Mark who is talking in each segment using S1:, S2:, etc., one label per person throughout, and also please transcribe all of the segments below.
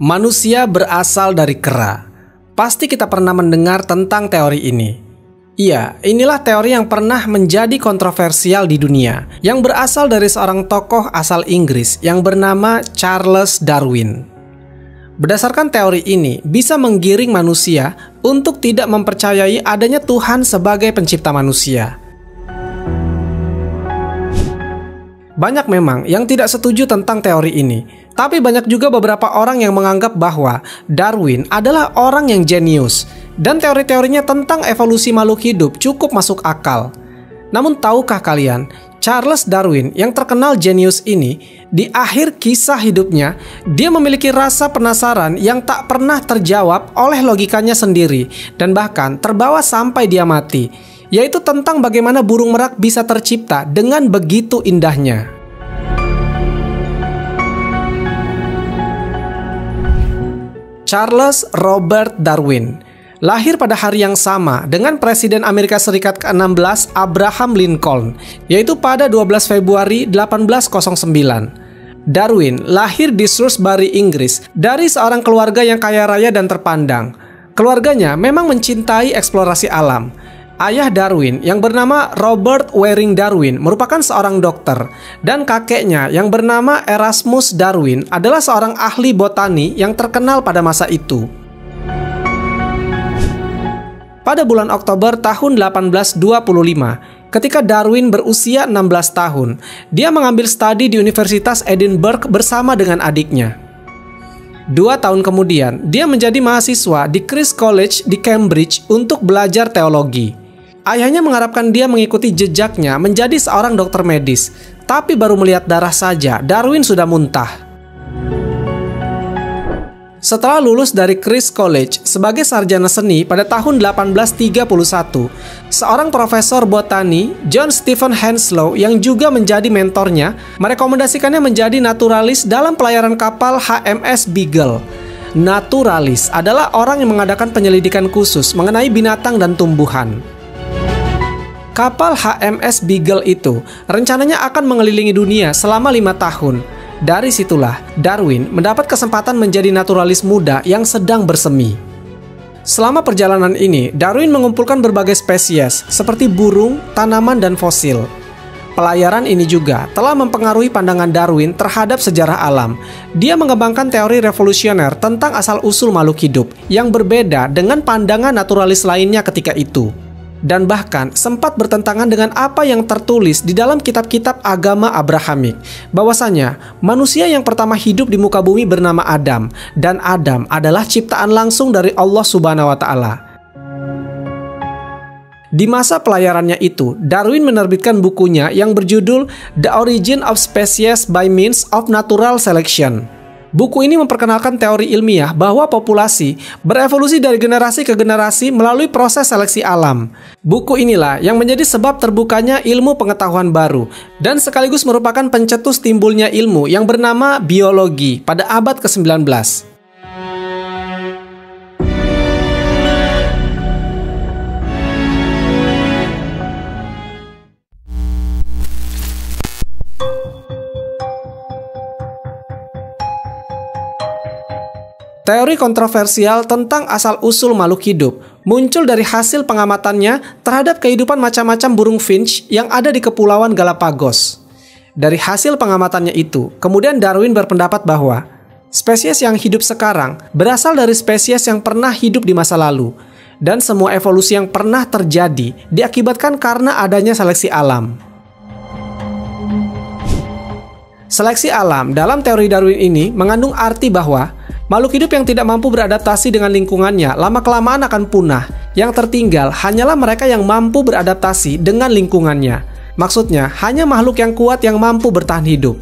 S1: Manusia berasal dari kera. Pasti kita pernah mendengar tentang teori ini. Iya, inilah teori yang pernah menjadi kontroversial di dunia, yang berasal dari seorang tokoh asal Inggris yang bernama Charles Darwin. Berdasarkan teori ini, bisa menggiring manusia untuk tidak mempercayai adanya Tuhan sebagai pencipta manusia. Banyak memang yang tidak setuju tentang teori ini, tapi banyak juga beberapa orang yang menganggap bahwa Darwin adalah orang yang jenius, dan teori-teorinya tentang evolusi makhluk hidup cukup masuk akal. Namun tahukah kalian, Charles Darwin yang terkenal jenius ini, di akhir kisah hidupnya, dia memiliki rasa penasaran yang tak pernah terjawab oleh logikanya sendiri, dan bahkan terbawa sampai dia mati, yaitu tentang bagaimana burung merak bisa tercipta dengan begitu indahnya. Charles Robert Darwin lahir pada hari yang sama dengan Presiden Amerika Serikat ke-16 Abraham Lincoln, yaitu pada 12 Februari 1809. Darwin lahir di Shrewsbury, Inggris, dari seorang keluarga yang kaya raya dan terpandang. Keluarganya memang mencintai eksplorasi alam. Ayah Darwin yang bernama Robert Waring Darwin merupakan seorang dokter, dan kakeknya yang bernama Erasmus Darwin adalah seorang ahli botani yang terkenal pada masa itu. Pada bulan Oktober tahun 1825, ketika Darwin berusia 16 tahun, dia mengambil studi di Universitas Edinburgh bersama dengan adiknya. 2 tahun kemudian, dia menjadi mahasiswa di Christ's College di Cambridge untuk belajar teologi. Ayahnya mengharapkan dia mengikuti jejaknya menjadi seorang dokter medis, tapi baru melihat darah saja, Darwin sudah muntah. Setelah lulus dari Christ's College sebagai sarjana seni pada tahun 1831, seorang profesor botani, John Stephen Henslow, yang juga menjadi mentornya, merekomendasikannya menjadi naturalis dalam pelayaran kapal HMS Beagle. Naturalis adalah orang yang mengadakan penyelidikan khusus mengenai binatang dan tumbuhan. Kapal HMS Beagle itu rencananya akan mengelilingi dunia selama 5 tahun. Dari situlah Darwin mendapat kesempatan menjadi naturalis muda yang sedang bersemi. Selama perjalanan ini, Darwin mengumpulkan berbagai spesies seperti burung, tanaman, dan fosil. Pelayaran ini juga telah mempengaruhi pandangan Darwin terhadap sejarah alam. Dia mengembangkan teori revolusioner tentang asal-usul makhluk hidup yang berbeda dengan pandangan naturalis lainnya ketika itu, dan bahkan sempat bertentangan dengan apa yang tertulis di dalam kitab-kitab agama Abrahamik, bahwasanya manusia yang pertama hidup di muka bumi bernama Adam, dan Adam adalah ciptaan langsung dari Allah Subhanahu wa Ta'ala. Di masa pelayarannya itu, Darwin menerbitkan bukunya yang berjudul The Origin of Species by Means of Natural Selection. Buku ini memperkenalkan teori ilmiah bahwa populasi berevolusi dari generasi ke generasi melalui proses seleksi alam. Buku inilah yang menjadi sebab terbukanya ilmu pengetahuan baru, dan sekaligus merupakan pencetus timbulnya ilmu yang bernama biologi pada abad ke-19. Teori kontroversial tentang asal-usul makhluk hidup muncul dari hasil pengamatannya terhadap kehidupan macam-macam burung finch yang ada di Kepulauan Galapagos. Dari hasil pengamatannya itu, kemudian Darwin berpendapat bahwa spesies yang hidup sekarang berasal dari spesies yang pernah hidup di masa lalu, dan semua evolusi yang pernah terjadi diakibatkan karena adanya seleksi alam. Seleksi alam dalam teori Darwin ini mengandung arti bahwa makhluk hidup yang tidak mampu beradaptasi dengan lingkungannya lama-kelamaan akan punah. Yang tertinggal hanyalah mereka yang mampu beradaptasi dengan lingkungannya. Maksudnya, hanya makhluk yang kuat yang mampu bertahan hidup.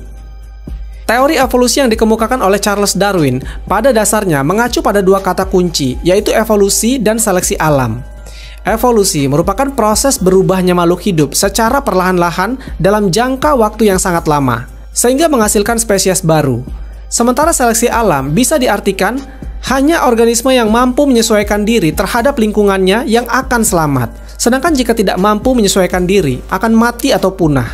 S1: Teori evolusi yang dikemukakan oleh Charles Darwin pada dasarnya mengacu pada 2 kata kunci, yaitu evolusi dan seleksi alam. Evolusi merupakan proses berubahnya makhluk hidup secara perlahan-lahan dalam jangka waktu yang sangat lama, sehingga menghasilkan spesies baru. Sementara seleksi alam bisa diartikan hanya organisme yang mampu menyesuaikan diri terhadap lingkungannya yang akan selamat, sedangkan jika tidak mampu menyesuaikan diri, akan mati atau punah.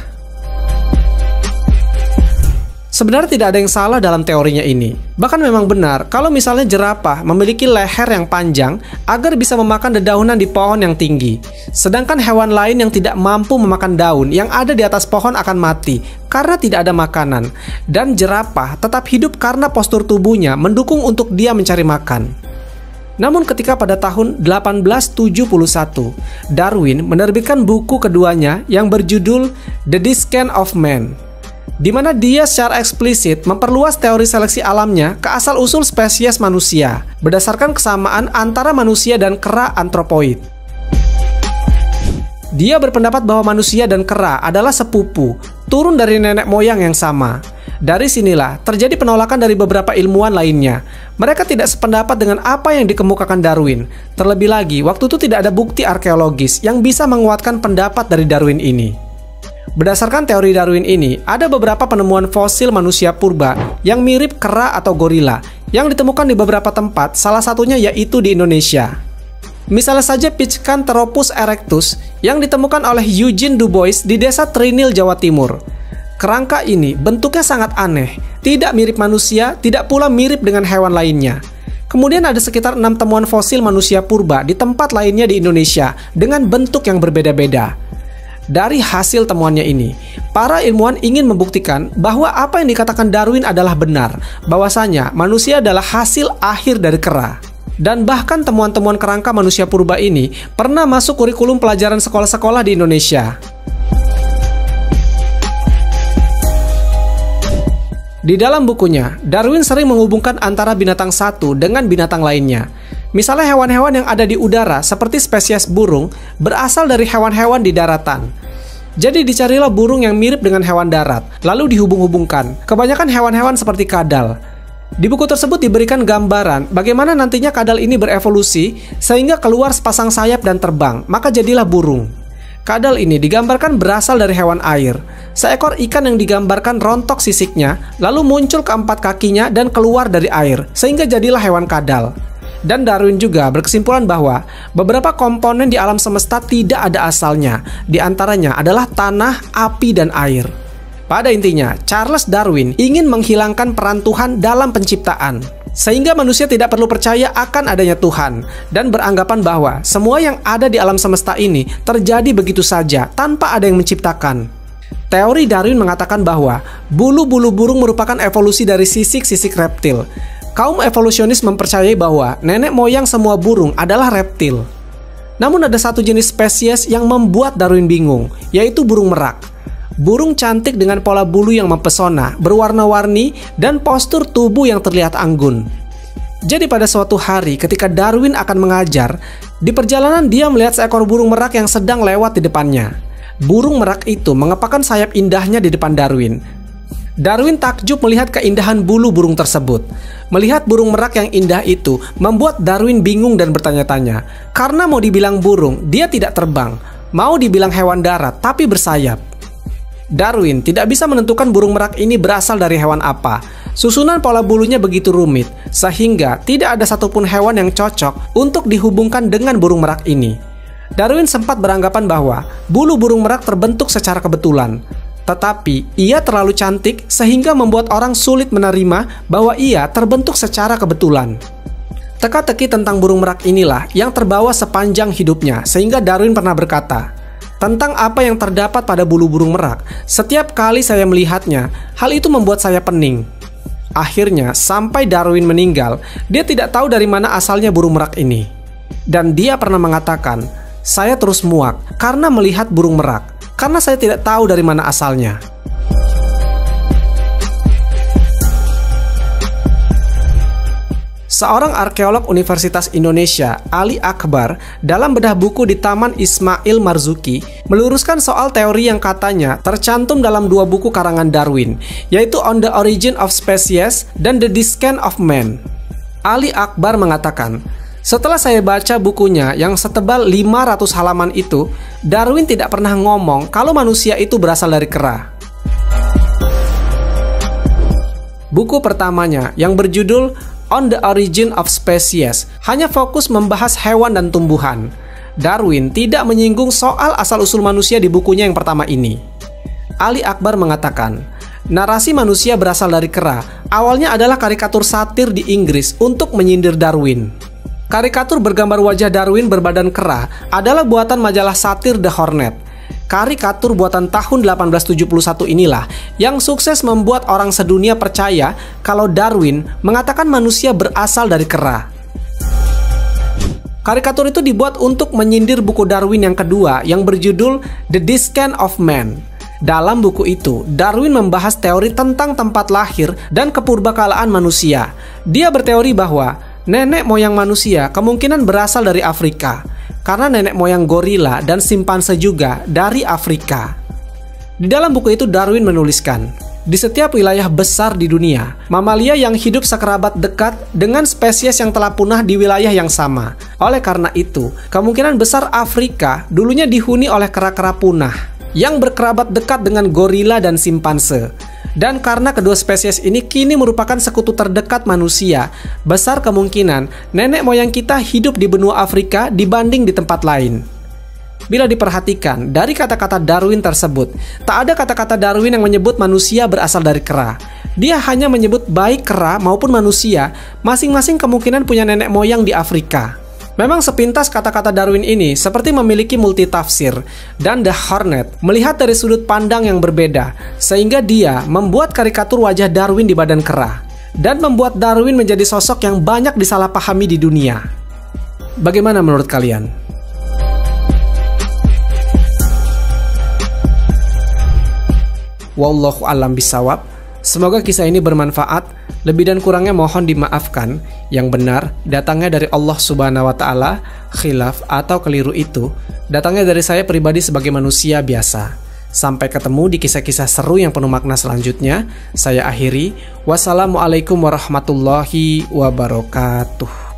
S1: Sebenarnya tidak ada yang salah dalam teorinya ini. Bahkan memang benar kalau misalnya jerapah memiliki leher yang panjang agar bisa memakan dedaunan di pohon yang tinggi. Sedangkan hewan lain yang tidak mampu memakan daun yang ada di atas pohon akan mati karena tidak ada makanan. Dan jerapah tetap hidup karena postur tubuhnya mendukung untuk dia mencari makan. Namun ketika pada tahun 1871, Darwin menerbitkan buku keduanya yang berjudul The Descent of Man, di mana dia secara eksplisit memperluas teori seleksi alamnya ke asal-usul spesies manusia berdasarkan kesamaan antara manusia dan kera antropoid. Dia berpendapat bahwa manusia dan kera adalah sepupu, turun dari nenek moyang yang sama. Dari sinilah terjadi penolakan dari beberapa ilmuwan lainnya. Mereka tidak sependapat dengan apa yang dikemukakan Darwin. Terlebih lagi, waktu itu tidak ada bukti arkeologis yang bisa menguatkan pendapat dari Darwin ini. Berdasarkan teori Darwin ini, ada beberapa penemuan fosil manusia purba yang mirip kera atau gorila yang ditemukan di beberapa tempat, salah satunya yaitu di Indonesia. Misalnya saja Pithecanthropus erectus yang ditemukan oleh Eugene Du Bois di desa Trinil, Jawa Timur. Kerangka ini bentuknya sangat aneh, tidak mirip manusia, tidak pula mirip dengan hewan lainnya. Kemudian ada sekitar 6 temuan fosil manusia purba di tempat lainnya di Indonesia dengan bentuk yang berbeda-beda. Dari hasil temuannya ini, para ilmuwan ingin membuktikan bahwa apa yang dikatakan Darwin adalah benar, bahwasanya manusia adalah hasil akhir dari kera. Dan bahkan temuan-temuan kerangka manusia purba ini pernah masuk kurikulum pelajaran sekolah-sekolah di Indonesia. Di dalam bukunya, Darwin sering menghubungkan antara binatang satu dengan binatang lainnya. Misalnya hewan-hewan yang ada di udara seperti spesies burung berasal dari hewan-hewan di daratan. Jadi dicarilah burung yang mirip dengan hewan darat, lalu dihubung-hubungkan. Kebanyakan hewan-hewan seperti kadal. Di buku tersebut diberikan gambaran bagaimana nantinya kadal ini berevolusi sehingga keluar sepasang sayap dan terbang, maka jadilah burung. Kadal ini digambarkan berasal dari hewan air. Seekor ikan yang digambarkan rontok sisiknya, lalu muncul keempat kakinya dan keluar dari air, sehingga jadilah hewan kadal. Dan Darwin juga berkesimpulan bahwa beberapa komponen di alam semesta tidak ada asalnya, di antaranya adalah tanah, api, dan air. Pada intinya, Charles Darwin ingin menghilangkan peran Tuhan dalam penciptaan, sehingga manusia tidak perlu percaya akan adanya Tuhan, dan beranggapan bahwa semua yang ada di alam semesta ini terjadi begitu saja tanpa ada yang menciptakan. Teori Darwin mengatakan bahwa bulu-bulu burung merupakan evolusi dari sisik-sisik reptil. Kaum evolusionis mempercayai bahwa nenek moyang semua burung adalah reptil. Namun ada satu jenis spesies yang membuat Darwin bingung, yaitu burung merak. Burung cantik dengan pola bulu yang mempesona, berwarna-warni, dan postur tubuh yang terlihat anggun. Jadi pada suatu hari ketika Darwin akan mengajar, di perjalanan dia melihat seekor burung merak yang sedang lewat di depannya. Burung merak itu mengepakkan sayap indahnya di depan Darwin. Darwin takjub melihat keindahan bulu burung tersebut. Melihat burung merak yang indah itu membuat Darwin bingung dan bertanya-tanya. Karena mau dibilang burung, dia tidak terbang. Mau dibilang hewan darat, tapi bersayap. Darwin tidak bisa menentukan burung merak ini berasal dari hewan apa. Susunan pola bulunya begitu rumit, sehingga tidak ada satupun hewan yang cocok untuk dihubungkan dengan burung merak ini. Darwin sempat beranggapan bahwa bulu burung merak terbentuk secara kebetulan. Tetapi ia terlalu cantik sehingga membuat orang sulit menerima bahwa ia terbentuk secara kebetulan. Teka-teki tentang burung merak inilah yang terbawa sepanjang hidupnya, sehingga Darwin pernah berkata, tentang apa yang terdapat pada bulu burung merak, setiap kali saya melihatnya, hal itu membuat saya pening. Akhirnya, sampai Darwin meninggal, dia tidak tahu dari mana asalnya burung merak ini. Dan dia pernah mengatakan, saya terus muak karena melihat burung merak, karena saya tidak tahu dari mana asalnya. Seorang arkeolog Universitas Indonesia, Ali Akbar, dalam bedah buku di Taman Ismail Marzuki, meluruskan soal teori yang katanya tercantum dalam dua buku karangan Darwin, yaitu On the Origin of Species dan The Descent of Man. Ali Akbar mengatakan, setelah saya baca bukunya yang setebal 500 halaman itu, Darwin tidak pernah ngomong kalau manusia itu berasal dari kera. Buku pertamanya yang berjudul On the Origin of Species hanya fokus membahas hewan dan tumbuhan. Darwin tidak menyinggung soal asal-usul manusia di bukunya yang pertama ini. Ali Akbar mengatakan, Narasi manusia berasal dari kera awalnya adalah karikatur satir di Inggris untuk menyindir Darwin. Karikatur bergambar wajah Darwin berbadan kera adalah buatan majalah satir The Hornet. Karikatur buatan tahun 1871 inilah yang sukses membuat orang sedunia percaya kalau Darwin mengatakan manusia berasal dari kera. Karikatur itu dibuat untuk menyindir buku Darwin yang kedua yang berjudul The Descent of Man. Dalam buku itu, Darwin membahas teori tentang tempat lahir dan kepurbakalaan manusia. Dia berteori bahwa nenek moyang manusia kemungkinan berasal dari Afrika, karena nenek moyang gorila dan simpanse juga dari Afrika. Di dalam buku itu Darwin menuliskan, di setiap wilayah besar di dunia, mamalia yang hidup sekerabat dekat dengan spesies yang telah punah di wilayah yang sama. Oleh karena itu, kemungkinan besar Afrika dulunya dihuni oleh kera-kera punah yang berkerabat dekat dengan gorila dan simpanse. Dan karena kedua spesies ini kini merupakan sekutu terdekat manusia, besar kemungkinan nenek moyang kita hidup di benua Afrika dibanding di tempat lain. Bila diperhatikan, dari kata-kata Darwin tersebut, tak ada kata-kata Darwin yang menyebut manusia berasal dari kera. Dia hanya menyebut baik kera maupun manusia, masing-masing kemungkinan punya nenek moyang di Afrika. Memang sepintas kata-kata Darwin ini seperti memiliki multitafsir, dan The Hornet melihat dari sudut pandang yang berbeda, sehingga dia membuat karikatur wajah Darwin di badan kera, dan membuat Darwin menjadi sosok yang banyak disalahpahami di dunia. Bagaimana menurut kalian? Wallahu a'lam bishawab. Semoga kisah ini bermanfaat. Lebih dan kurangnya mohon dimaafkan. Yang benar datangnya dari Allah Subhanahu wa Ta'ala, khilaf atau keliru itu datangnya dari saya pribadi sebagai manusia biasa. Sampai ketemu di kisah-kisah seru yang penuh makna selanjutnya. Saya akhiri. Wassalamualaikum warahmatullahi wabarakatuh.